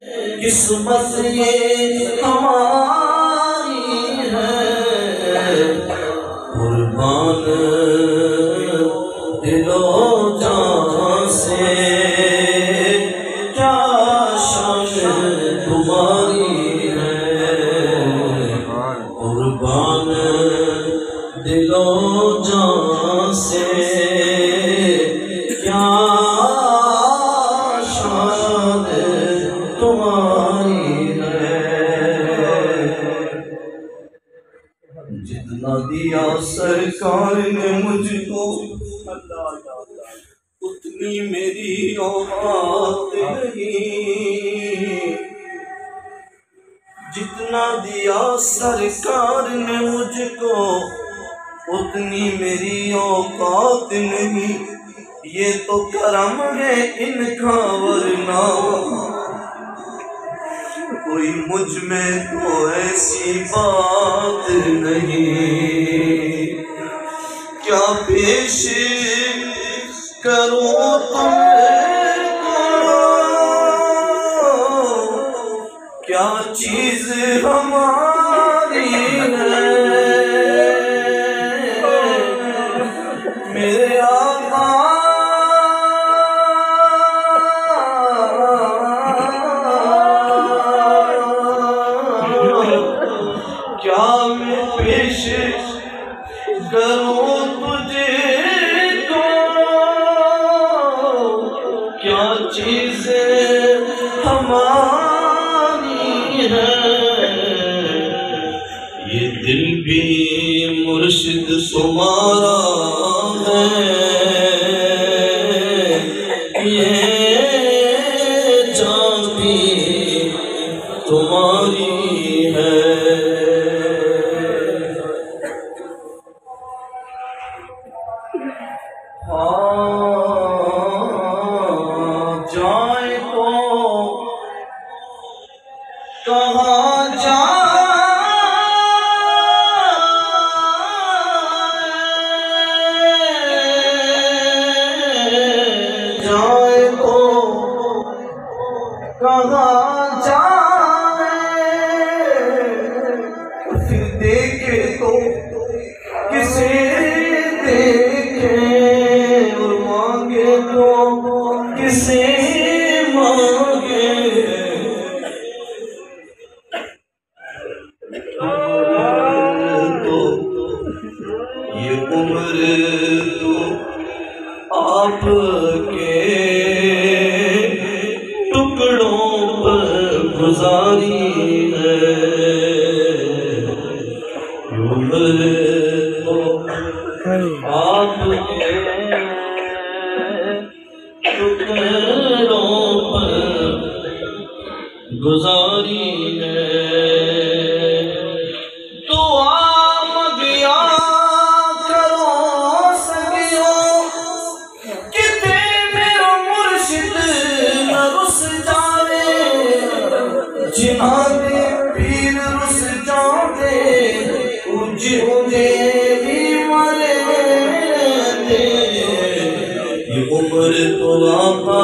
किस्मत ये हमारी है, कुर्बान दिलो जान से क्या शान तुम्हारी है, कुर्बान दिलो जान से क्या शान तुम्हारी है। जितना दिया सरकार ने मुझको उतनी मेरी औकात नहीं, जितना दिया सरकार ने मुझको उतनी मेरी औकात नहीं। ये तो करम है इनका, वरना कोई मुझ में तो ऐसी बात नहीं। क्या पेश करूं तुमको, क्या चीज हमारी है, मेरे आका क्या मैं पेश करूं तुझको, क्या चीज हमारी है। ये दिल भी मुर्शिद तुम्हारा है, ये जान भी तुम्हारी है। जाए तो कहाँ जाए, जाए तो कहाँ जाए, फिर देखे तो किसे देखे, और मांगे तो किसे मांगे। तो ये उम्र तो आपके टुकड़ों पर गुजारी है, उम्र तो आपके टुकड़ों पर गुजारी है। दुआ मगिया करो सगियो, किते मेरो मुर्शिद न रुस जावे, जिन्हां दे पीर रुस जाते उज उजे भी मरे दे। ये उम्र तो आका